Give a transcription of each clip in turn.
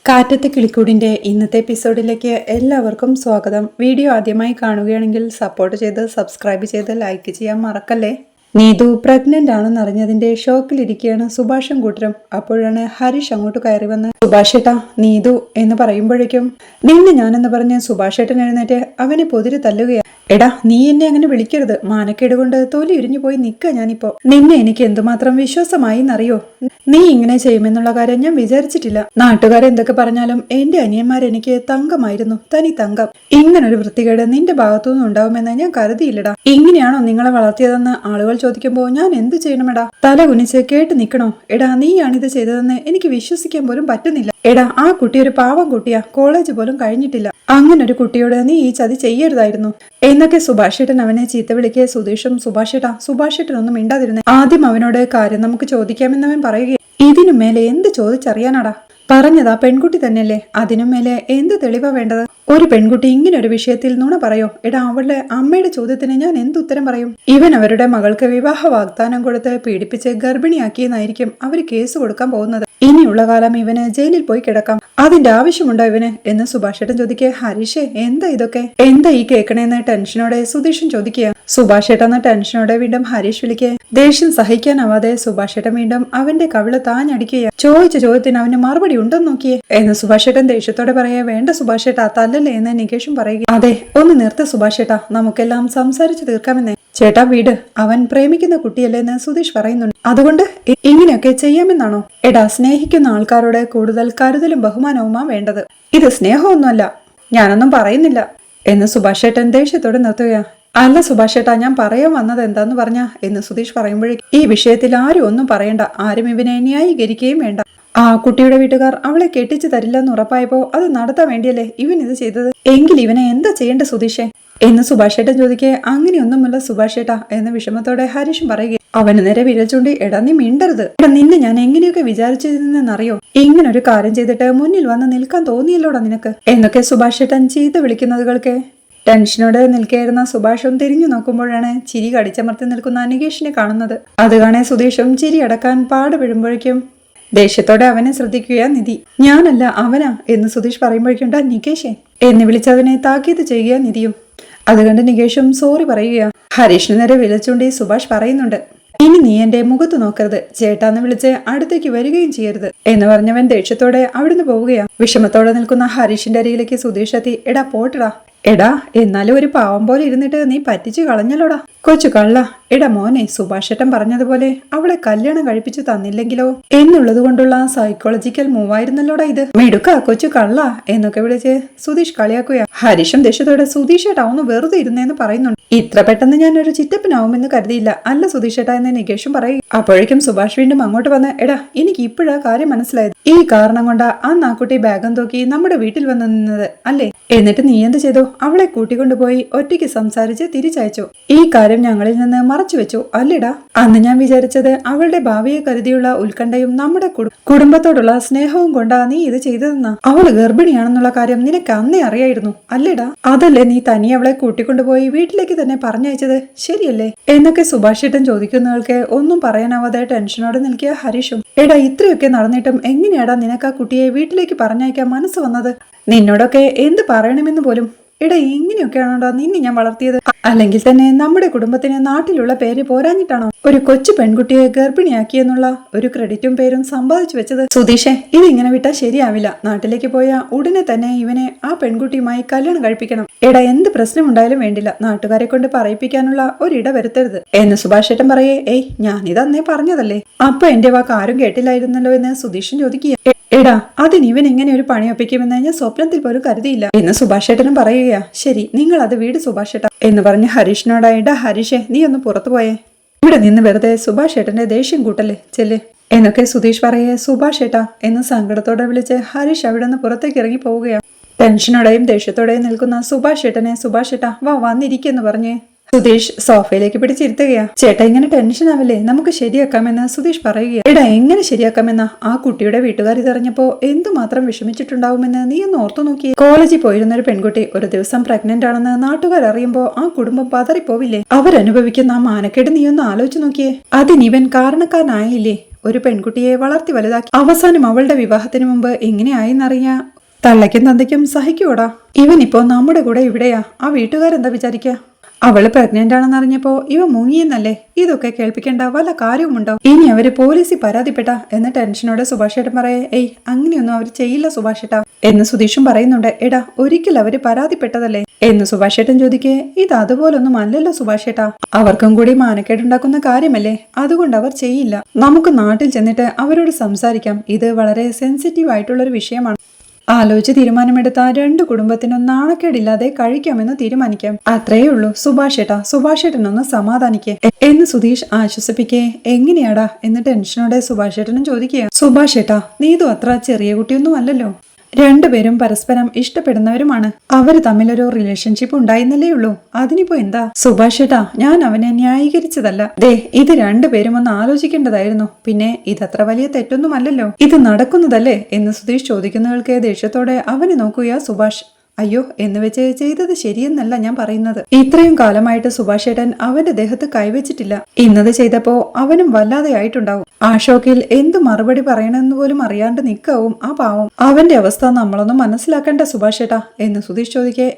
കാറ്റത്തെ കിളിക്കൂടിന്റെ ഇന്നത്തെ എപ്പിസോഡിലേക്ക് എല്ലാവർക്കും സ്വാഗതം. വീഡിയോ ആദ്യമായി കാണുകയാണെങ്കിൽ സപ്പോർട്ട് ചെയ്ത് സബ്സ്ക്രൈബ് ചെയ്ത് ലൈക്ക് ചെയ്യാൻ മറക്കല്ലേ. നീതു പ്രഗ്നന്റ് ആണെന്ന് അറിഞ്ഞതിന്റെ ഷോക്കിലിരിക്കുകയാണ് സുഭാഷും കൂട്ടരും. അപ്പോഴാണ് ഹരീഷ് അങ്ങോട്ട് കയറി വന്ന് സുഭാഷേട്ടാ നീതു എന്ന് പറയുമ്പോഴേക്കും നിന്നെ ഞാനെന്ന് പറഞ്ഞ് സുഭാഷേട്ടൻ എഴുന്നേറ്റ് അവനെ പൊതിര് തല്ലുകയാണ്. എടാ നീ എന്നെ അങ്ങനെ വിളിക്കരുത്, മാനക്കേട് കൊണ്ട് തൊലി ഉരിഞ്ഞു പോയി നിൽക്കുക ഞാനിപ്പോ. നിന്നെ എനിക്ക് എന്തുമാത്രം വിശ്വാസമായി എന്നറിയോ? നീ ഇങ്ങനെ ചെയ്യുമെന്നുള്ള കാര്യം ഞാൻ വിചാരിച്ചിട്ടില്ല. നാട്ടുകാരെന്തൊക്കെ പറഞ്ഞാലും എന്റെ അനിയന്മാരെനിക്ക് തങ്കമായിരുന്നു, തനി തങ്കം. ഇങ്ങനൊരു വൃത്തികേട് നിന്റെ ഭാഗത്തുനിന്ന് ഉണ്ടാവുമെന്ന് ഞാൻ കരുതിയില്ലടാ. ഇങ്ങനെയാണോ നിങ്ങളെ വളർത്തിയതെന്ന് ആളുകൾ ചോദിക്കുമ്പോ ഞാൻ എന്ത് ചെയ്യണമെടാ? തല കുനിച്ച് കേട്ട് നിക്കണോ? എടാ നീയാണിത് ചെയ്തതെന്ന് എനിക്ക് വിശ്വസിക്കാൻ പോലും പറ്റുന്നില്ല. എടാ ആ കുട്ടി ഒരു പാവം കുട്ടിയാ, കോളേജ് പോലും കഴിഞ്ഞിട്ടില്ല. അങ്ങനൊരു കുട്ടിയോട് നീ ഈ ചതി ചെയ്യരുതായിരുന്നു എന്നൊക്കെ സുഭാഷേട്ടൻ അവനെ ചീത്ത വിളിക്കുക. സുധീഷും സുഭാഷേട്ടനൊന്നും മിണ്ടാതിരുന്നേ. ആദ്യം അവനോട് കാര്യം നമുക്ക് ചോദിക്കാമെന്നവൻ പറയുക. ഇതിനു മേലെ എന്ത് ചോദിച്ചറിയാനാടാ? പറഞ്ഞതാ പെൺകുട്ടി തന്നെയല്ലേ, അതിനും മേലെ എന്ത് തെളിവാ വേണ്ടത്? ഒരു പെൺകുട്ടി ഇങ്ങനെ ഒരു വിഷയത്തിൽ നുണ പറയോ? എടാ അവളുടെ അമ്മയുടെ ചോദ്യത്തിന് ഞാൻ എന്തുത്തരം പറയും? ഇവൻ അവരുടെ മകൾക്ക് വിവാഹ വാഗ്ദാനം കൊടുത്ത് പീഡിപ്പിച്ച് ഗർഭിണിയാക്കിയെന്നായിരിക്കും അവര് കേസ് കൊടുക്കാൻ പോകുന്നത്. ഇനിയുള്ള കാലം ഇവന് ജയിലിൽ പോയി കിടക്കാം. അതിന്റെ ആവശ്യമുണ്ടോ ഇവന് എന്ന് സുഭാഷേട്ടൻ ചോദിക്കുക. ഹരീഷേ എന്താ ഇതൊക്കെ? എന്താ ഈ കേൾക്കണേന്ന് ടെൻഷനോടെ സുധീഷൻ ചോദിക്കുക. സുഭാഷേട്ടെന്ന ടെൻഷനോടെ വീണ്ടും ഹരീഷ് വിളിക്കുക. ദേഷ്യം സഹിക്കാനാവാതെ സുഭാഷേട്ടൻ വീണ്ടും അവന്റെ കവിള് താഞ്ഞടിക്കുക. ചോദിച്ച ചോദ്യത്തിന് അവന് മറുപടി ഉണ്ടെന്ന് നോക്കിയേ എന്ന് സുഭാഷേട്ടൻ ദേഷ്യത്തോടെ പറയാ. വേണ്ട സുഭാഷേട്ടാ തല്ലല്ലേ എന്ന് നികേഷും പറയുക. അതെ ഒന്ന് നിർത്ത സുഭാഷേട്ടാ, നമുക്കെല്ലാം സംസാരിച്ചു തീർക്കാമെന്നേ. ചേട്ടാ വീട്, അവൻ പ്രേമിക്കുന്ന കുട്ടിയല്ലേ എന്ന് സുധീഷ് പറയുന്നുണ്ട്. അതുകൊണ്ട് ഇങ്ങനെയൊക്കെ ചെയ്യാമെന്നാണോ? എടാ സ്നേഹിക്കുന്ന ആൾക്കാരോട് കൂടുതൽ കരുതലും ബഹുമാനവുമാ വേണ്ടത്. ഇത് സ്നേഹമൊന്നുമല്ല, ഞാനൊന്നും പറയുന്നില്ല എന്ന് സുഭാഷേട്ടൻ ദേഷ്യത്തോടെ നിർത്തുക. അല്ല സുഭാഷേട്ടാ, ഞാൻ പറയാൻ വന്നത് എന്താന്ന് പറഞ്ഞാ എന്ന് സുധീഷ് പറയുമ്പോഴേക്കും ഈ വിഷയത്തിൽ ആരും ഒന്നും പറയണ്ട, ആരും ഇവനെ ന്യായീകരിക്കുകയും വേണ്ട. ആ കുട്ടിയുടെ വീട്ടുകാർ അവളെ കെട്ടിച്ചു തരില്ലെന്ന് ഉറപ്പായപ്പോ അത് നടത്താൻ വേണ്ടിയല്ലേ ഇവൻ ഇത് ചെയ്തത്. എങ്കിൽ ഇവനെ എന്താ ചെയ്യേണ്ട സുധീഷേ എന്ന് സുഭാഷേട്ടൻ ചോദിക്കേ. അങ്ങനെയൊന്നുമല്ല സുഭാഷേട്ടാ എന്ന് വിഷമത്തോടെ ഹരീഷും പറയുക. അവന് നേരെ വിരൽ ചൂണ്ടി. എടാ നീ മിണ്ടരുത്. എടാ നിന്നെ ഞാൻ എങ്ങനെയൊക്കെ വിചാരിച്ചിരുന്നെന്നറിയോ? ഇങ്ങനൊരു കാര്യം ചെയ്തിട്ട് മുന്നിൽ വന്ന് നിൽക്കാൻ തോന്നിയല്ലോടാ നിനക്ക് എന്നൊക്കെ സുഭാഷേട്ടൻ ചീത്ത വിളിക്കുന്നതുകൾക്ക് ടെൻഷനോടെ നിൽക്കായിരുന്ന സുഭാഷും തിരിഞ്ഞു നോക്കുമ്പോഴാണ് ചിരി കടിച്ചമർത്തി നിൽക്കുന്ന നികേഷിനെ കാണുന്നത്. അത് കാണേ സുധീഷും ചിരി അടക്കാൻ പാടുപെടുമ്പോഴേക്കും ദേഷ്യത്തോടെ അവനെ ശ്രദ്ധിക്കുക. നിധി ഞാനല്ല അവനാ എന്ന് സുധീഷ് പറയുമ്പോഴേക്കും നികേഷേ എന്ന് വിളിച്ചവനെ താക്കീത് ചെയ്യുക നിധിയും. അത് കണ്ട് നികേഷും സോറി പറയുക. ഹരീഷിന് നേരെ വിളിച്ചുകൊണ്ട് സുഭാഷ് പറയുന്നുണ്ട്. ഇനി നീ എന്റെ മുഖത്ത് നോക്കരുത്, ചേട്ടാന്ന് വിളിച്ച് അടുത്തേക്ക് വരികയും ചെയ്യരുത് എന്ന് പറഞ്ഞവൻ ദേഷ്യത്തോടെ അവിടുന്ന് പോവുകയാ. വിഷമത്തോടെ നിൽക്കുന്ന ഹരീഷിന്റെ അരികിലേക്ക് സുധീഷ് എത്തി. എടാ പോട്ടടാ. എടാ എന്നാലും ഒരു പാവം പോലെ ഇരുന്നിട്ട് നീ പറ്റിച്ചു കളഞ്ഞല്ലോടാ കൊച്ചു കള്ള. എടാ മോനെ, സുഭാഷേട്ടൻ പറഞ്ഞതുപോലെ അവളെ കല്യാണം കഴിപ്പിച്ചു തന്നില്ലെങ്കിലോ എന്നുള്ളത് കൊണ്ടുള്ള സൈക്കോളജിക്കൽ മൂവായിരുന്നല്ലോടാ ഇത്. മെടുക്ക കൊച്ചു കള്ള എന്നൊക്കെ വിളിച്ച് സുധീഷ് കളിയാക്കുക. ഹരീഷും ദേഷ്യത്തോടെ സുധീഷേട്ടാ ഒന്ന് വെറുതെ ഇരുന്നേന്ന് പറയുന്നുണ്ട്. ഇത്ര പെട്ടെന്ന് ഞാൻ ഒരു ചിറ്റപ്പനാവുമെന്ന് കരുതിയില്ല അല്ല സുധീഷേട്ടാ എന്ന് നികേഷും പറയും. അപ്പോഴേക്കും സുഭാഷ് വീണ്ടും അങ്ങോട്ട് വന്ന്. എടാ എനിക്ക് ഇപ്പോഴാ കാര്യം മനസ്സിലായത്. ഈ കാരണം കൊണ്ടാ ആ കുട്ടി ബാഗം തൂക്കി നമ്മുടെ വീട്ടിൽ വന്ന് നിന്നത് അല്ലേ? എന്നിട്ട് നീ എന്ത് ചെയ്തു? അവളെ കൂട്ടിക്കൊണ്ടുപോയി ഒറ്റയ്ക്ക് സംസാരിച്ച് തിരിച്ചയച്ചു. ഈ കാര്യം ഞങ്ങളിൽ നിന്ന് മറച്ചു വെച്ചു അല്ലേടാ? അന്ന് ഞാൻ വിചാരിച്ചത് അവളുടെ ഭാവിയെ കരുതിയുള്ള ഉത്കണ്ഠയും നമ്മുടെ കുടുംബത്തോടുള്ള സ്നേഹവും കൊണ്ടാ നീ ഇത് ചെയ്തതെന്നാ. അവള് ഗർഭിണിയാണെന്നുള്ള കാര്യം നിനക്ക് അന്നേ അറിയായിരുന്നു അല്ലേടാ? അതല്ലേ നീ തനിയെ അവളെ കൂട്ടിക്കൊണ്ടുപോയി വീട്ടിലേക്ക് തന്നെ പറഞ്ഞയച്ചത്, ശരിയല്ലേ എന്നൊക്കെ സുഭാഷേട്ടൻ ചോദിക്കുന്നവൾക്ക് ഒന്നും പറയാനാവാതെ ടെൻഷനോടെ നിൽക്കുക ഹരീഷും. എടാ ഇത്രയൊക്കെ നടന്നിട്ടും എങ്ങനെയാടാ നിനക്ക് ആ കുട്ടിയെ വീട്ടിലേക്ക് പറഞ്ഞയക്കാൻ മനസ്സ് വന്നത്? നിന്നോടൊക്കെ എന്ത് പറയണമെന്ന് പോലും. എടാ ഇങ്ങനെയൊക്കെയാണോടാ നിന്നെ ഞാൻ വളർത്തിയത്? അല്ലെങ്കിൽ തന്നെ നമ്മുടെ കുടുംബത്തിന് നാട്ടിലുള്ള പേര് പോരാഞ്ഞിട്ടാണോ ഒരു കൊച്ചു പെൺകുട്ടിയെ ഗർഭിണിയാക്കിയെന്നുള്ള ഒരു ക്രെഡിറ്റും പേരും സമ്പാദിച്ചു വെച്ചത്? സുധീഷേ ഇതിങ്ങനെ വിട്ടാ ശരിയാവില്ല. നാട്ടിലേക്ക് പോയ ഉടനെ തന്നെ ഇവനെ ആ പെൺകുട്ടിയുമായി കല്യാണം കഴിപ്പിക്കണം. എടാ എന്ത് പ്രശ്നമുണ്ടായാലും വേണ്ടില്ല, നാട്ടുകാരെ കൊണ്ട് പറയിപ്പിക്കാനുള്ള ഒരിട വരുത്തരുത് എന്ന് സുഭാഷേട്ടൻ പറയേ. ഏയ് ഞാനിതന്നേ പറഞ്ഞതല്ലേ, അപ്പൊ എന്റെ വാക്ക് ആരും കേട്ടില്ലായിരുന്നല്ലോ എന്ന് സുധീഷൻ ചോദിക്കുക. എടാ അതിന് ഇവൻ ഇങ്ങനെ ഒരു പണിയൊപ്പിക്കുമെന്ന് ഞാൻ സ്വപ്നത്തിൽ പോലും കരുതിയില്ല എന്ന് സുഭാഷേട്ടനും പറയുകയാ. ശരി നിങ്ങൾ അത് വീട് സുഭാഷേട്ട എന്ന് പറഞ്ഞ് ഹരീഷിനോടായിട്ടാ. ഹരീഷേ നീ ഒന്ന് പുറത്തു പോയേ, ഇവിടെ നിന്ന് വെറുതെ സുഭാഷേട്ടന്റെ ദേഷ്യം കൂട്ടല്ലേ, ചെല്ല് എന്നൊക്കെ സുധീഷ് പറയേ. സുഭാഷേട്ടാ എന്ന് സങ്കടത്തോടെ വിളിച്ച് ഹരീഷ് അവിടെ നിന്ന് പുറത്തേക്ക് ഇറങ്ങി പോവുകയാ. ടെൻഷനോടെയും ദേഷ്യത്തോടെയും നിൽക്കുന്ന സുഭാഷേട്ടനെ സുഭാഷേട്ടാ വന്നിരിക്കെന്ന് പറഞ്ഞേ സുധീഷ് സോഫയിലേക്ക് പിടിച്ചിരുത്തുകയാ. ചേട്ടാ ഇങ്ങനെ ടെൻഷൻ ആവില്ലേ, നമുക്ക് ശരിയാക്കാമെന്ന് സുധീഷ് പറയുക. എടാ എങ്ങനെ ശരിയാക്കാമെന്ന ആ കുട്ടിയുടെ വീട്ടുകാർ ഇതറിഞ്ഞപ്പോ എന്തുമാത്രം വിഷമിച്ചിട്ടുണ്ടാവുമെന്ന് നീ ഒന്ന് ഓർത്തു നോക്കിയേ. കോളേജിൽ പോയിരുന്ന ഒരു പെൺകുട്ടി ഒരു ദിവസം പ്രഗ്നന്റ് ആണെന്ന് നാട്ടുകാർ അറിയുമ്പോ ആ കുടുംബം പതറിപ്പോവില്ലേ? അവരനുഭവിക്കുന്ന ആ മാനക്കേട് നീ ഒന്ന് ആലോചിച്ചു നോക്കിയേ. അതിനിവൻ കാരണക്കാരനായില്ലേ? ഒരു പെൺകുട്ടിയെ വളർത്തി വലുതാക്കി അവസാനം അവളുടെ വിവാഹത്തിന് മുമ്പ് എങ്ങനെയായെന്നറിയാ തള്ളയ്ക്കും തന്തയ്ക്കും സഹിക്കൂടാ. ഇവനിപ്പോ നമ്മുടെ കൂടെ ഇവിടെയാ. ആ വീട്ടുകാരെന്താ വിചാരിക്കുക? അവള് പ്രഗ്നന്റ് ആണെന്ന് അറിഞ്ഞപ്പോ ഇവ മുങ്ങിയെന്നല്ലേ? ഇതൊക്കെ കേൾപ്പിക്കേണ്ട വല്ല കാര്യവുമുണ്ടോ? ഇനി അവര് പോലീസിൽ പരാതിപ്പെട്ട എന്ന് ടെൻഷനോടെ സുഭാഷേട്ടൻ പറയേ, ഏയ് അങ്ങനെയൊന്നും അവർ ചെയ്യില്ല സുഭാഷേട്ടാ എന്ന് സുധീഷും പറയുന്നുണ്ട്. എടാ ഒരിക്കൽ അവര് പരാതിപ്പെട്ടതല്ലേ എന്ന് സുഭാഷേട്ടൻ ചോദിക്കേ, ഇത് അതുപോലൊന്നും അല്ലല്ലോ സുഭാഷേട്ടാ, അവർക്കും കൂടി മാനക്കേടുണ്ടാക്കുന്ന കാര്യമല്ലേ, അതുകൊണ്ട് അവർ ചെയ്യില്ല. നമുക്ക് നാട്ടിൽ ചെന്നിട്ട് അവരോട് സംസാരിക്കാം. ഇത് വളരെ സെൻസിറ്റീവ് ആയിട്ടുള്ളൊരു വിഷയമാണ്. ആലോചിച്ച് തീരുമാനമെടുത്ത രണ്ടു കുടുംബത്തിനും നാണക്കേടില്ലാതെ കഴിക്കാമെന്ന് തീരുമാനിക്കാം. അത്രയേ ഉള്ളൂ സുഭാഷേട്ടാ, സുഭാഷേട്ടനൊന്ന് സമാധാനിക്കേ എന്ന് സുധീഷ് ആശ്വസിപ്പിക്കേ. എങ്ങനെയാടാ എന്ന് ടെൻഷനോടെ സുഭാഷേട്ടനും ചോദിക്കുക. സുഭാഷേട്ടാ, നീതു അത്ര ചെറിയ കുട്ടിയൊന്നും അല്ലല്ലോ. രണ്ടുപേരും പരസ്പരം ഇഷ്ടപ്പെടുന്നവരുമാണ്. അവര് തമ്മിലൊരു റിലേഷൻഷിപ്പ് ഉണ്ടായിരുന്നല്ലേ ഉള്ളൂ. അതിനിപ്പോ എന്താ? സുഭാഷേട്ടാ, ഞാൻ അവനെ ന്യായീകരിച്ചതല്ല. ദേ, ഇത് രണ്ടുപേരും ഒന്ന് ആലോചിക്കേണ്ടതായിരുന്നു. പിന്നെ ഇതത്ര വലിയ തെറ്റൊന്നുമല്ലല്ലോ. ഇത് നടക്കുന്നതല്ലേ എന്ന് സുധീഷ് ചോദിക്കുന്നവൾക്ക് ദേഷ്യത്തോടെ അവനെ നോക്കുക സുഭാഷ്. അയ്യോ എന്ന് വെച്ച് ചെയ്തത് ശരിയെന്നല്ല ഞാൻ പറയുന്നത്. ഇത്രയും കാലമായിട്ട് സുഭാഷേട്ടൻ അവന്റെ ദേഹത്ത് കൈവച്ചിട്ടില്ല. ഇന്നത് ചെയ്തപ്പോ അവനും വല്ലാതെ ആയിട്ടുണ്ടാവും. ആ ഷോക്കിൽ എന്ത് മറുപടി പറയണമെന്ന് പോലും അറിയാണ്ട് നിൽക്കാവും ആ പാവം. അവന്റെ അവസ്ഥ നമ്മളൊന്നും മനസ്സിലാക്കണ്ട സുഭാഷേട്ടാ എന്ന് സുധീഷ് ചോദിക്കേ.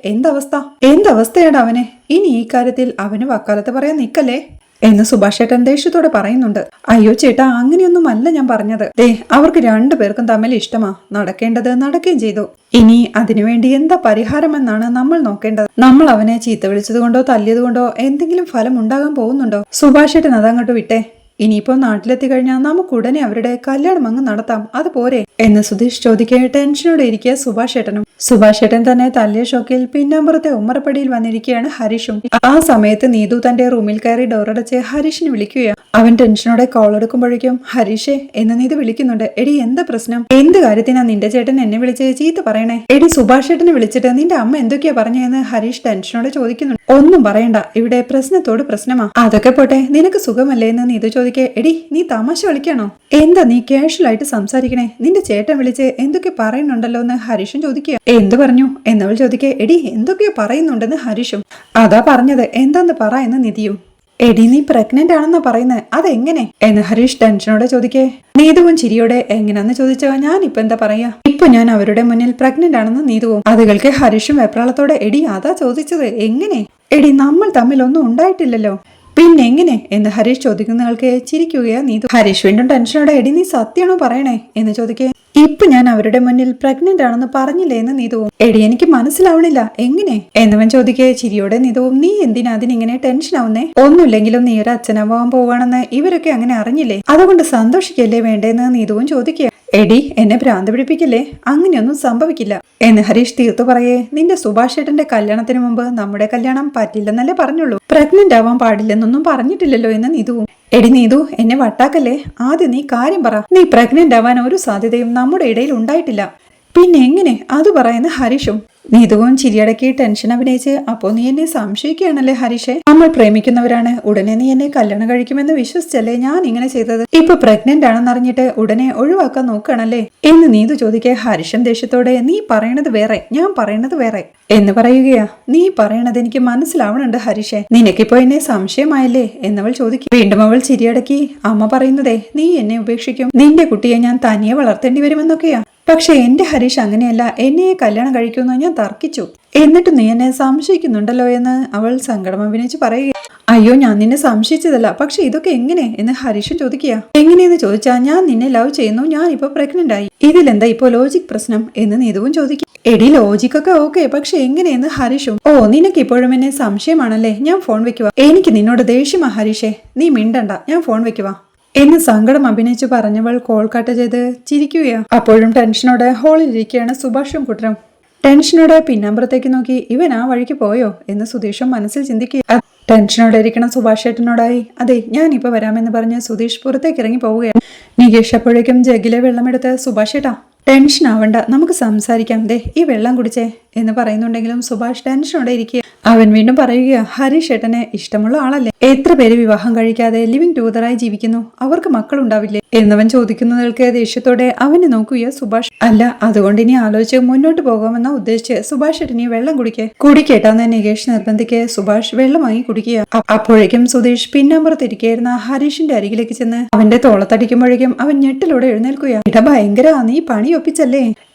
എന്തവസ്ഥയാണ് അവനെ? ഇനി ഈ കാര്യത്തിൽ അവന് വക്കാലത്ത് പറയാൻ നിൽക്കല്ലേ എന്ന് സുഭാഷേട്ടൻ ദേഷ്യത്തോടെ പറയുന്നുണ്ട്. അയ്യോ ചേട്ടാ, അങ്ങനെയൊന്നുമല്ല ഞാൻ പറഞ്ഞത്. ദേ, അവർക്ക് രണ്ടുപേർക്കും തമ്മിൽ ഇഷ്ടമാ. നടക്കേണ്ടത് നടക്കുകയും ചെയ്തു. ഇനി അതിനുവേണ്ടി എന്താ പരിഹാരമെന്നാണ് നമ്മൾ നോക്കേണ്ടത്. നമ്മൾ അവനെ ചീത്ത വിളിച്ചത് കൊണ്ടോ തല്ലിയത് കൊണ്ടോ എന്തെങ്കിലും ഫലം ഉണ്ടാകാൻ പോകുന്നുണ്ടോ? സുഭാഷേട്ടൻ അതങ്ങോട്ട് വിട്ടേ. ഇനിയിപ്പോ നാട്ടിലെത്തി കഴിഞ്ഞാൽ നമുക്ക് ഉടനെ അവരുടെ കല്യാണം അങ്ങ് നടത്താം, അത് പോരെ എന്ന് സുധീഷ് ചോദിക്കേ. ടെൻഷനോടെ ഇരിക്കുക സുഭാഷേട്ടനും. സുഭാഷേട്ടൻ തന്നെ തല്ലിയ ഷോക്കിൽ പിന്നാമ്പുറത്തെ ഉമ്മറപ്പടിയിൽ വന്നിരിക്കുകയാണ് ഹരീഷും. ആ സമയത്ത് നീതു തന്റെ റൂമിൽ കയറി ഡോറടച്ച് ഹരീഷിനെ വിളിക്കുകയാണ്. അവൻ ടെൻഷനോടെ കോൾ എടുക്കുമ്പോഴേക്കും ഹരീഷേ എന്ന് നീതു വിളിക്കുന്നുണ്ട്. എടി എന്താ പ്രശ്നം? എന്ത് കാര്യത്തിനാ നിന്റെ ചേട്ടൻ എന്നെ വിളിച്ച് ചീത്ത പറയണേ? എടി സുഭാഷേട്ടനെ വിളിച്ചിട്ട് നിന്റെ അമ്മ എന്തൊക്കെയാ പറഞ്ഞതെന്ന് ഹരീഷ് ടെൻഷനോടെ ചോദിക്കുന്നുണ്ട്. ഒന്നും പറയണ്ട, ഇവിടെ പ്രശ്നത്തോട് പ്രശ്നമാ. അതൊക്കെ പോട്ടെ, നിനക്ക് സുഖമല്ലേ എന്ന് നീതു ചോദിക്കേ. എടി നീ തമാശ കളിക്കാണോ? എന്താ നീ കാഷ്വൽ ആയിട്ട് സംസാരിക്കണേ? നിന്റെ ചേട്ടൻ വിളിച്ച് എന്തൊക്കെ പറയുന്നുണ്ടല്ലോ എന്ന് ഹരീഷും ചോദിക്കുക. എന്തു പറഞ്ഞു എന്നവൾ ചോദിക്കേ. എടി എന്തൊക്കെയോ പറയുന്നുണ്ടെന്ന് ഹരീഷും. അതാ പറഞ്ഞത്, എന്താന്ന് പറ എന്ന് നിധിയും. എടി നീ പ്രഗ്നന്റ് ആണെന്നാ പറയുന്നത്, അതെങ്ങനെ എന്ന് ഹരീഷ് ടെൻഷനോടെ ചോദിക്കേ. നീതുവും ചിരിയോടെ എങ്ങനെയാന്ന് ചോദിച്ചോ. ഞാൻ ഇപ്പൊ എന്താ പറയാ, ഇപ്പൊ ഞാൻ അവരുടെ മുന്നിൽ പ്രഗ്നന്റ് ആണെന്ന് നീതുവും. അതുകൾക്ക് ഹരീഷും വെപ്രാളത്തോടെ എടി അതാ ചോദിച്ചത്, എങ്ങനെ? എടി നമ്മൾ തമ്മിൽ ഒന്നും ഉണ്ടായിട്ടില്ലല്ലോ, പിന്നെങ്ങനെ എന്ന് ഹരീഷ് ചോദിക്കുന്നയാൾക്ക് ചിരിക്കുകയാ നീതു. ഹരീഷ് വീണ്ടും ടെൻഷനോടെ എടി നീ സത്യമാണോ പറയണേ എന്ന് ചോദിക്കേ. ഇപ്പൊ ഞാൻ അവരുടെ മുന്നിൽ പ്രഗ്നന്റ് ആണെന്ന് പറഞ്ഞില്ലേ എന്ന് നീതുവും. എടി എനിക്ക് മനസ്സിലാവണില്ല, എങ്ങനെ എന്നവൻ ചോദിക്കേ. ചിരിയോടെ നീതുവും. നീ എന്തിനാ അതിനിങ്ങനെ ടെൻഷൻ ആവുന്നേ? ഒന്നുമില്ലെങ്കിലും നീ ഒരു അച്ഛനാവാൻ പോവാണെന്ന് ഇവരൊക്കെ അങ്ങനെ അറിഞ്ഞില്ലേ, അതുകൊണ്ട് സന്തോഷിക്കല്ലേ വേണ്ടേന്ന് നീതുവും ചോദിക്കുക. എടി എന്നെ ഭ്രാന്ത് പിടിപ്പിക്കില്ലേ, അങ്ങനെയൊന്നും സംഭവിക്കില്ല എന്ന് ഹരീഷ് തീർത്തു പറയേ. നിന്റെ സുഭാഷേട്ടന്റെ കല്യാണത്തിന് മുമ്പ് നമ്മുടെ കല്യാണം പറ്റില്ലെന്നല്ലേ പറഞ്ഞുള്ളൂ, പ്രഗ്നന്റ് ആവാൻ പാടില്ലെന്നൊന്നും പറഞ്ഞിട്ടില്ലല്ലോ എന്ന് നീതുവും. എടി നീതു എന്നെ വട്ടാക്കല്ലേ, ആദ്യം നീ കാര്യം പറ. നീ പ്രഗ്നന്റ് ആവാൻ ഒരു സാധ്യതയും നമ്മുടെ ഇടയിൽ ഉണ്ടായിട്ടില്ല, പിന്നെ എങ്ങനെ അത് പറയുന്ന ഹരീഷും. നീതുവും ചിരിയടക്കി ടെൻഷൻ അഭിനയിച്ച്. അപ്പോ നീ എന്നെ സംശയിക്കുകയാണല്ലേ ഹരീഷെ? നമ്മൾ പ്രേമിക്കുന്നവരാണ്, ഉടനെ നീ എന്നെ കല്യാണം കഴിക്കുമെന്ന് വിശ്വസിച്ചല്ലേ ഞാൻ ഇങ്ങനെ ചെയ്തത്? ഇപ്പൊ പ്രഗ്നന്റ് ആണെന്നറിഞ്ഞിട്ട് ഉടനെ ഒഴിവാക്കാൻ നോക്കുകയാണല്ലേ എന്ന് നീതു ചോദിക്കേ. ഹരീഷൻ ദേഷ്യത്തോടെ നീ പറയണത് വേറെ, ഞാൻ പറയണത് വേറെ എന്ന് പറയുകയാ. നീ പറയണത് എനിക്ക് മനസ്സിലാവണുണ്ട് ഹരീഷെ, നിനക്കിപ്പോ എന്നെ സംശയമായല്ലേ എന്നവൾ ചോദിക്കും. വീണ്ടും അവൾ ചിരിയടക്കി. അമ്മ പറയുന്നതേ നീ എന്നെ ഉപേക്ഷിക്കും, നിന്റെ കുട്ടിയെ ഞാൻ തനിയെ വളർത്തേണ്ടി വരുമെന്നൊക്കെയാ. പക്ഷെ എന്റെ ഹരീഷ് അങ്ങനെയല്ല, എന്നെ കല്യാണം കഴിക്കുമെന്ന് ഞാൻ തർക്കിച്ചു, എന്നിട്ട് നീ എന്നെ സംശയിക്കുന്നുണ്ടല്ലോ എന്ന് അവൾ സങ്കടം അഭിനയിച്ച് പറയുക. അയ്യോ ഞാൻ നിന്നെ സംശയിച്ചതല്ല, പക്ഷെ ഇതൊക്കെ എങ്ങനെ എന്ന് ഹരീഷും ചോദിക്കുക. എങ്ങനെയെന്ന് ചോദിച്ചാ ഞാൻ നിന്നെ ലവ് ചെയ്യുന്നു, ഞാൻ ഇപ്പൊ പ്രഗ്നന്റ് ആയി, ഇതിലെന്താ ഇപ്പൊ ലോജിക് പ്രശ്നം എന്ന് നീതുവും ചോദിക്കും. എടി ലോജിക്കൊക്കെ ഓക്കെ, പക്ഷെ എങ്ങനെയെന്ന് ഹരീഷും. ഓ നിനക്ക് ഇപ്പോഴും എന്നെ സംശയമാണല്ലേ, ഞാൻ ഫോൺ വെക്കുവാ, എനിക്ക് നിന്നോട് ദേഷ്യമാ ഹരീഷേ, നീ മിണ്ടണ്ട, ഞാൻ ഫോൺ വെക്കുവാ എന്ന് സങ്കടം അഭിനയിച്ചു പറഞ്ഞവൾ കോൾ കട്ട് ചെയ്ത് ചിരിക്കുകയാ. അപ്പോഴും ടെൻഷനോടെ ഹോളിലിരിക്കുകയാണ് സുഭാഷും കുട്ടനും. ടെൻഷനോടെ പിന്നമ്പുറത്തേക്ക് നോക്കി ഇവൻ ആ വഴിക്ക് പോയോ എന്ന് സുധീഷും മനസ്സിൽ ചിന്തിക്കുക. ടെൻഷനോടെ ഇരിക്കണം സുഭാഷ് ഏട്ടനോടായി. അതെ ഞാൻ ഇപ്പൊ വരാമെന്ന് പറഞ്ഞ് സുധീഷ് പുറത്തേക്ക് ഇറങ്ങി പോവുകയാണ്. നികേഷ് അപ്പോഴേക്കും ജഗ്ഗിലെ വെള്ളമെടുത്ത് സുഭാഷ് ഏട്ടാ ടെൻഷൻ ആവണ്ട, നമുക്ക് സംസാരിക്കാം, ദേ ഈ വെള്ളം കുടിച്ചേ എന്ന് പറയുന്നുണ്ടെങ്കിലും സുഭാഷ് ടെൻഷനോടെ ഇരിക്കുക. അവൻ വീണ്ടും പറയുക, ഹരീഷ് ഏട്ടനെ ഇഷ്ടമുള്ള ആളല്ലേ? എത്ര പേര് വിവാഹം കഴിക്കാതെ ലിവിങ് ടൂതറായി ജീവിക്കുന്നു, അവർക്ക് മക്കളുണ്ടാവില്ലേ എന്നവൻ ചോദിക്കുന്നതിൽക്ക് ദേഷ്യത്തോടെ അവനെ നോക്കുക സുഭാഷ്. അല്ല, അതുകൊണ്ട് ഇനി ആലോചിച്ച് മുന്നോട്ട് പോകാമെന്ന ഉദ്ദേശിച്ച് സുഭാഷ് ഏട്ടനി വെള്ളം കുടിക്കേട്ടാന്ന് നികേഷ് നിർബന്ധിക്ക് സുഭാഷ് വെള്ളം വാങ്ങി കുടിക്കുക. അപ്പോഴേക്കും സുധീഷ് പിന്നാമ്പുറത്തിരിക്കുന്ന ഹരീഷിന്റെ അരികിലേക്ക് ചെന്ന് അവന്റെ തോളത്തടിക്കുമ്പോഴേക്കും അവൻ ഞെട്ടിലൂടെ എഴുന്നേൽക്കുക. ഇട ഭയങ്കര, നീ പണി ഒപ്പിച്ചല്ലേ?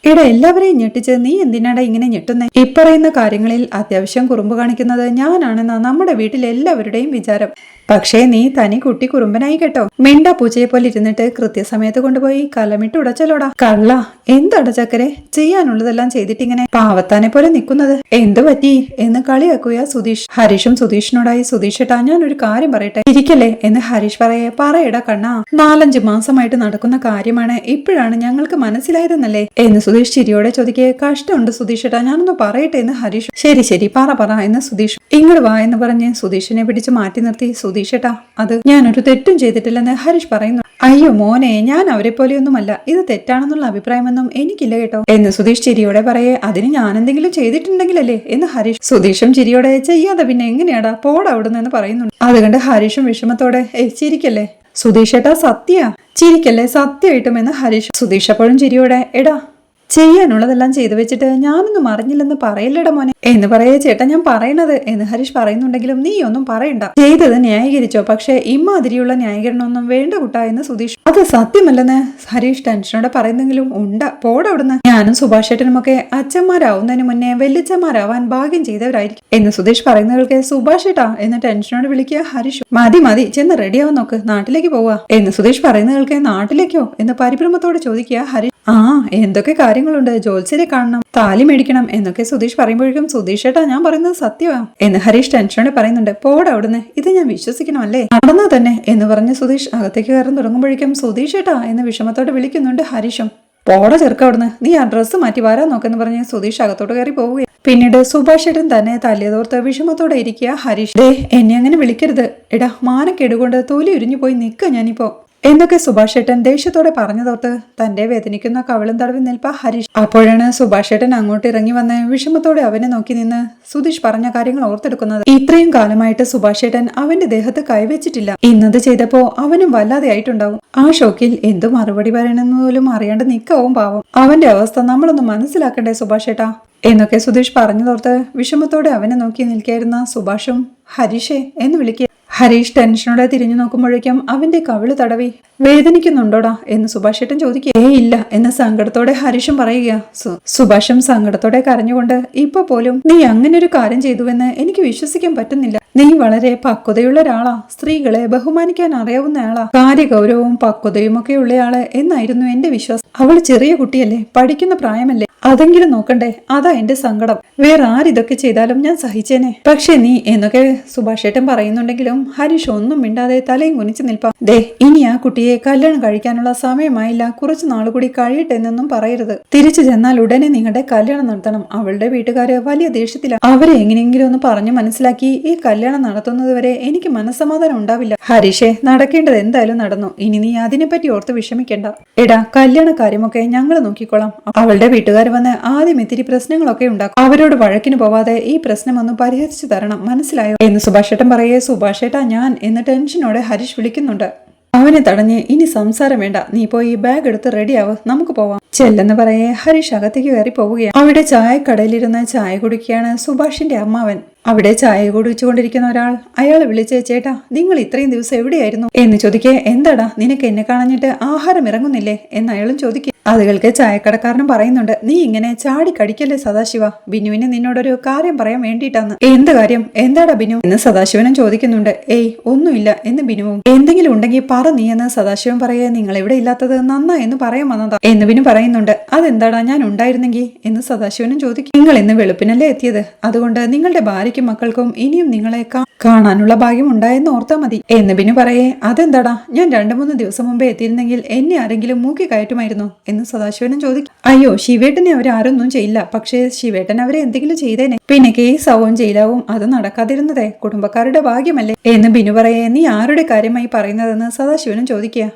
എല്ലാവരെയും ഞെട്ടിച്ച് നീ എന്തിനാടാ ഇങ്ങനെ ഞെട്ടുന്നേ? ഇപ്പറയുന്ന കാര്യങ്ങളിൽ അത്യാവശ്യം കുറുമ്പ് കാണിക്കുന്നത് ഞാനാണെന്നാ നമ്മുടെ വീട്ടിൽ എല്ലാവരുടെയും വിചാരം. പക്ഷേ നീ തനി കുട്ടി കുറുമ്പനായി കേട്ടോ. മിണ്ടാ പൂച്ചയെ പോലെ ഇരുന്നിട്ട് കൃത്യസമയത്ത് കൊണ്ടുപോയി കലമിട്ട് ഉടച്ചല്ലോടാ കള്ള. എന്താടാ ചക്കരെ, ചെയ്യാനുള്ളതെല്ലാം ചെയ്തിട്ടിങ്ങനെ പാവത്താനെ പോലെ നിൽക്കുന്നത്? എന്തു പറ്റി എന്ന് കളിയാക്കുക സുധീഷ്. ഹരീഷും സുധീഷിനോടായി, സുധീഷേട്ടാ ഞാനൊരു കാര്യം പറയട്ടെ. ഇരിക്കല്ലേ എന്ന് ഹരീഷ് പറയടാ കണ്ണാ, 4-5 മാസമായിട്ട് നടക്കുന്ന കാര്യമാണ്, ഇപ്പോഴാണ് ഞങ്ങൾക്ക് മനസ്സിലായതെന്നല്ലേ എന്ന് സുധീഷ് ചിരിയോടെ ചോദിക്കെ. കഷ്ടമുണ്ട് സുധീഷേട്ടാ, ഞാനൊന്ന് പറയട്ടെ എന്ന് ഹരീഷ്. ശരി പറ എന്ന് സുധീഷ്. ഇങ്ങോട്ട് വാ എന്ന് പറഞ്ഞ് സുധീഷിനെ പിടിച്ച് മാറ്റി നിർത്തി. സുധീഷേട്ടാ, അത് ഞാനൊരു തെറ്റും ചെയ്തിട്ടില്ലെന്ന് ഹരീഷ് പറയുന്നു. അയ്യോ മോനെ, ഞാൻ അവരെ പോലെയൊന്നുമല്ല, ഇത് തെറ്റാണെന്നുള്ള അഭിപ്രായമൊന്നും എനിക്കില്ല കേട്ടോ എന്ന് സുധീഷ് ചിരിയോടെ പറയേ. അതിന് ഞാൻ എന്തെങ്കിലും ചെയ്തിട്ടുണ്ടെങ്കിലല്ലേ എന്ന് ഹരീഷ്. സുധീഷും ചിരിയോടെ, ചെയ്യാതെ പിന്നെ എങ്ങനെയാടാ, പോടാ അവിടുന്ന് എന്ന് പറയുന്നുണ്ട്. അതുകൊണ്ട് ഹരീഷും വിഷമത്തോടെ, ചിരിക്കല്ലേ സുധീഷേട്ടാ, ചിരിക്കല്ലേ സത്യമായിട്ടും എന്ന് ഹരീഷ്. സുധീഷ് അപ്പോഴും ചിരിയോടെ, എടാ ചെയ്യാനുള്ളതെല്ലാം ചെയ്തു വെച്ചിട്ട് ഞാനൊന്നും അറിഞ്ഞില്ലെന്ന് പറയല്ലടാ മോനെ എന്ന് പറയേ. ചേട്ടാ ഞാൻ പറയണത് എന്ന് ഹരീഷ് പറയുന്നുണ്ടെങ്കിലും നീ ഒന്നും പറയണ്ട, ചെയ്തത് ന്യായീകരിച്ചോ, പക്ഷെ ഇമാതിരിയുള്ള ന്യായീകരണമൊന്നും വേണ്ട കുട്ടാ എന്ന് സുധീഷ്. അത് സത്യമല്ലെന്ന് ഹരീഷ് ടെൻഷനോടെ പറയുന്നെങ്കിലും പോടവിടുന്ന്. ഞാനും സുഭാഷ് ഏട്ടനുമൊക്കെ അച്ഛന്മാരാവുന്നതിന് മുന്നേ വെല്ലിച്ചന്മാരാവാൻ ഭാഗ്യം ചെയ്തവരായിരിക്കും എന്ന് സുധീഷ് പറയുന്നവർക്ക് സുഭാഷ് ഏട്ടാ എന്ന് ടെൻഷനോട് വിളിക്കുക ഹരീഷ്. മതി ചെന്ന് റെഡിയാവാൻ നോക്ക്, നാട്ടിലേക്ക് പോവാ എന്ന് സുധീഷ് പറയുന്നവർക്ക്. നാട്ടിലേക്കോ എന്ന് പരിഭ്രമത്തോടെ ചോദിക്കുക ഹരീഷ്. എന്തൊക്കെ കാര്യങ്ങളുണ്ട്, ജോത്സ്യരെ കാണണം, താലി മേടിക്കണം എന്നൊക്കെ സുധീഷ് പറയുമ്പോഴേക്കും സുധീഷ് ഏട്ടാ ഞാൻ പറയുന്നത് സത്യമാ എന്ന് ഹരീഷ് ടെൻഷനോടെ പറയുന്നുണ്ട്. പോടവിടുന്ന്, ഇത് ഞാൻ വിശ്വസിക്കണമല്ലേ? നടന്നാ തന്നെ എന്ന് പറഞ്ഞ് സുധീഷ് അകത്തേക്ക് കയറാൻ തുടങ്ങുമ്പോഴേക്കും സുധീഷ് ഏട്ടാ എന്ന് വിഷമത്തോടെ വിളിക്കുന്നുണ്ട് ഹരീഷും. പോട ചെറുക്ക അവിടുന്ന്, നീ ആ ഡ്രസ്സ് മാറ്റി വരാൻ നോക്കെന്ന് പറഞ്ഞ് സുധീഷ് അകത്തോട്ട് കയറി പോവുകയാണ്. പിന്നീട് സുഭാഷ് ഏട്ടൻ തന്നെ തല്ലിയതോർത്ത് വിഷമത്തോടെ ഇരിക്കുക ഹരീഷ്. എന്നെ അങ്ങനെ വിളിക്കരുത്, എടാ മാനക്കേടുകൊണ്ട് തൊലി ഉരിഞ്ഞു പോയി നിൽക്കുക ഞാനിപ്പോ എന്നൊക്കെ സുഭാഷ് ഏട്ടൻ ദേഷ്യത്തോടെ പറഞ്ഞതോർത്ത് തന്റെ വേദനിക്കുന്ന കവിളും തടവി നിൽപ്പ ഹരീഷ്. അപ്പോഴാണ് സുഭാഷ് ഏട്ടൻ അങ്ങോട്ട് ഇറങ്ങി വന്ന് വിഷമത്തോടെ അവനെ നോക്കി നിന്ന് സുധീഷ് പറഞ്ഞ കാര്യങ്ങൾ ഓർത്തെടുക്കുന്നത്. ഇത്രയും കാലമായിട്ട് സുഭാഷ് ഏട്ടൻ അവന്റെ ദേഹത്ത് കൈവച്ചിട്ടില്ല, ഇന്നത് ചെയ്തപ്പോ അവനും വല്ലാതെ ആയിട്ടുണ്ടാവും. ആ ഷോക്കിൽ എന്തു മറുപടി പറയണമെന്ന് പോലും അറിയാണ്ട് നിൽക്കാവും പാവം. അവന്റെ അവസ്ഥ നമ്മളൊന്ന് മനസ്സിലാക്കണ്ടേ സുഭാഷ് ഏട്ടാ എന്നൊക്കെ സുധീഷ് പറഞ്ഞതോർത്ത് വിഷമത്തോടെ അവനെ നോക്കി നിൽക്കായിരുന്ന സുഭാഷും ഹരീഷേ എന്ന് വിളിക്കുക. ഹരീഷ് ടെൻഷനോടെ തിരിഞ്ഞു നോക്കുമ്പോഴേക്കും അവന്റെ കവിള് തടവി. വേദനിക്കുന്നുണ്ടോടാ എന്ന് സുഭാഷ് ഏട്ടൻ ചോദിക്കുക. ഇല്ല എന്ന് സങ്കടത്തോടെ ഹരീഷും പറയുക. സുഭാഷും സങ്കടത്തോടെ കരഞ്ഞുകൊണ്ട്, ഇപ്പൊ പോലും നീ അങ്ങനെ ഒരു കാര്യം ചെയ്തുവെന്ന് എനിക്ക് വിശ്വസിക്കാൻ പറ്റുന്നില്ല. നീ വളരെ പക്വതയുള്ള ഒരാളാ, സ്ത്രീകളെ ബഹുമാനിക്കാൻ അറിയാവുന്ന ആളാ, കാര്യഗൗരവവും പക്വതയും ഒക്കെ ഉള്ളയാള് എന്നായിരുന്നു എന്റെ വിശ്വാസം. അവള് ചെറിയ കുട്ടിയല്ലേ, പഠിക്കുന്ന പ്രായമല്ലേ, അതെങ്കിലും നോക്കണ്ടേ? അതാ എന്റെ സങ്കടം. വേറെ ആരിതൊക്കെ ചെയ്താലും ഞാൻ സഹിച്ചേനെ. പക്ഷെ നീ എന്നൊക്കെ സുഭാഷ് ഏട്ടൻ പറയുന്നുണ്ടെങ്കിലും ഹരീഷ് ഒന്നും മിണ്ടാതെ തലയും കുനിച്ചു നിൽപ്പാ. ഇനി ആ കുട്ടിയെ കല്യാണം കഴിക്കാനുള്ള സമയമായില്ല, കുറച്ചു നാളുകൂടി കഴിയട്ടെ എന്നൊന്നും പറയരുത്. തിരിച്ചു ചെന്നാൽ ഉടനെ നിങ്ങളുടെ കല്യാണം നടത്തണം. അവളുടെ വീട്ടുകാര് വലിയ ദേഷ്യത്തിലാണ്. അവരെ എങ്ങനെയെങ്കിലും ഒന്ന് പറഞ്ഞു മനസ്സിലാക്കി ഈ കല്യാണം നടത്തുന്നത് വരെ എനിക്ക് മനസ്സമാധാനം ഉണ്ടാവില്ല. ഹരീഷേ, നടക്കേണ്ടത് എന്തായാലും നടന്നു, ഇനി നീ അതിനെപ്പറ്റി ഓർത്ത് വിഷമിക്കേണ്ട. എടാ, കല്യാണ കാര്യമൊക്കെ ഞങ്ങൾ നോക്കിക്കോളാം. അവളുടെ വീട്ടുകാർ വന്ന് ആദ്യം ഇത്തിരി പ്രശ്നങ്ങളൊക്കെ ഉണ്ടാക്കും. അവരോട് വഴക്കിന് പോവാതെ ഈ പ്രശ്നം ഒന്ന് പരിഹരിച്ചു തരണം, മനസ്സിലായോ എന്ന് സുഭാഷ് ഏട്ടൻ പറയേ. സുഭാഷ് ഏട്ടാ ഞാൻ എന്ന് ടെൻഷനോടെ ഹരീഷ് വിളിക്കുന്നുണ്ട്. അവനെ തടഞ്ഞ്, ഇനി സംസാരം വേണ്ട, നീ പോയി ബാഗ് എടുത്ത് റെഡിയാവ്, നമുക്ക് പോവാം ചെല്ലെന്ന് പറയേ ഹരീഷ് അകത്തേക്ക് കയറി പോവുകയാണ്. അവിടെ ചായക്കടയിലിരുന്ന് ചായ കുടിക്കുകയാണ് സുഭാഷിന്റെ അമ്മാവൻ. അവിടെ ചായ കുടിച്ചുകൊണ്ടിരിക്കുന്ന ഒരാൾ അയാളെ വിളിച്ച്, ചേട്ടാ നിങ്ങൾ ഇത്രയും ദിവസം എവിടെയായിരുന്നു എന്ന് ചോദിക്കേ. എന്താടാ നിനക്ക് എന്നെ കാണഞ്ഞിട്ട് ആഹാരം ഇറങ്ങുന്നില്ലേ എന്ന് അയാളും ചോദിക്കേ. അത് കേൾക്കെ ചായക്കടക്കാരനും പറയുന്നുണ്ട്, നീ ഇങ്ങനെ ചാടി കടിക്കല്ലേ സദാശിവ, ബിനുവിന് നിന്നോടൊരു കാര്യം പറയാൻ വേണ്ടിയിട്ടാന്ന്. എന്ത് കാര്യം, എന്താടാ ബിനു എന്ന് സദാശിവനും ചോദിക്കുന്നുണ്ട്. ഒന്നുമില്ല എന്ന് ബിനുവും. എന്തെങ്കിലും ഉണ്ടെങ്കിൽ പറ നീ എന്ന് സദാശിവൻ പറയേ. നിങ്ങൾ ഇവിടെ ഇല്ലാത്തത് നന്നാ എന്ന് പറയാൻ വന്നതാ എന്ന് ബിനു പറയുന്നുണ്ട്. അതെന്താടാ ഞാൻ ഉണ്ടായിരുന്നെങ്കിൽ എന്ന് സദാശിവനും ചോദിക്കും. നിങ്ങൾ ഇന്ന് വെളുപ്പിനല്ലേ എത്തിയത്, അതുകൊണ്ട് നിങ്ങളുടെ ഭാര്യയ്ക്കും മക്കൾക്കും ഇനിയും നിങ്ങളെ കാണാനുള്ള ഭാഗ്യം ഉണ്ടായെന്ന് ഓർത്താ മതി എന്ന് ബിനു പറയേ. അതെന്താടാ, ഞാൻ 2-3 ദിവസം മുമ്പേ എത്തിയിരുന്നെങ്കിൽ എന്നെ ആരെങ്കിലും മൂക്കി കയറ്റുമായിരുന്നു എന്ന് സദാശിവനും ചോദിക്കും. അയ്യോ, ശിവേട്ടനെ അവരാരൊന്നും ചെയ്യില്ല, പക്ഷേ ശിവേട്ടൻ അവരെ എന്തെങ്കിലും ചെയ്തേനെ, പിന്നെ കേസാവും ജയിലാവും, അത് നടക്കാതിരുന്നതേ കുടുംബക്കാരുടെ ഭാഗ്യമല്ലേ എന്ന് ബിനു പറയേ. നീ ആരുടെ കാര്യമായി പറയുന്നതെന്ന് സദാശിവനും ചോദിക്കുക.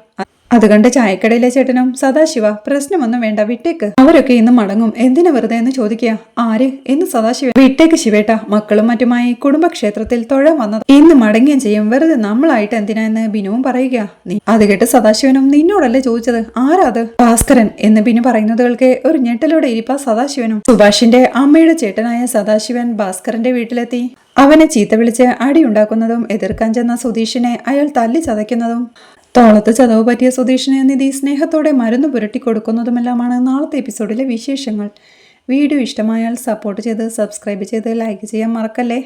അത് കണ്ട് ചായക്കടയിലെ ചേട്ടനും സദാശിവ പ്രശ്നമൊന്നും വേണ്ട വിട്ടേക്ക്, അവരൊക്കെ ഇന്ന് മടങ്ങും, എന്തിനു വെറുതെ എന്ന് ചോദിക്കുക. ആര് എന്ന് സദാശിവൻ. വിട്ടേക്ക് ശിവേട്ട, മക്കളും മറ്റുമായി കുടുംബക്ഷേത്രത്തിൽ തൊഴാൻ വന്നത് ഇന്ന് മടങ്ങുകയും ചെയ്യും, വെറുതെ നമ്മളായിട്ട് എന്തിനാ എന്ന് ബിനുവും പറയുക. അത് കേട്ട് സദാശിവനും നിന്നോടല്ലേ ചോദിച്ചത്, ആരാത്? ഭാസ്കരൻ എന്ന് ബിനു പറയുന്നത് കേൾക്കെ ഒരു ഞെട്ടലോടെ ഇരിപ്പാ സദാശിവനും. സുഭാഷിന്റെ അമ്മയുടെ ചേട്ടനായ സദാശിവൻ ഭാസ്കരന്റെ വീട്ടിലെത്തി. അവനെ ചീത്ത വിളിച്ച് അടിയുണ്ടാക്കുന്നതും എതിർക്കാൻ ചെന്ന സുധീഷിനെ അയാൾ തല്ലി ചതയ്ക്കുന്നതും തോളത്ത് ചതവ് പറ്റിയ സുധീഷിനെ നിധി സ്നേഹത്തോടെ മരുന്ന് പുരട്ടി കൊടുക്കുന്നതുമെല്ലാമാണ് നാളത്തെ എപ്പിസോഡിലെ വിശേഷങ്ങൾ. വീഡിയോ ഇഷ്ടമായാൽ സപ്പോർട്ട് ചെയ്ത് സബ്സ്ക്രൈബ് ചെയ്ത് ലൈക്ക് ചെയ്യാൻ മറക്കല്ലേ.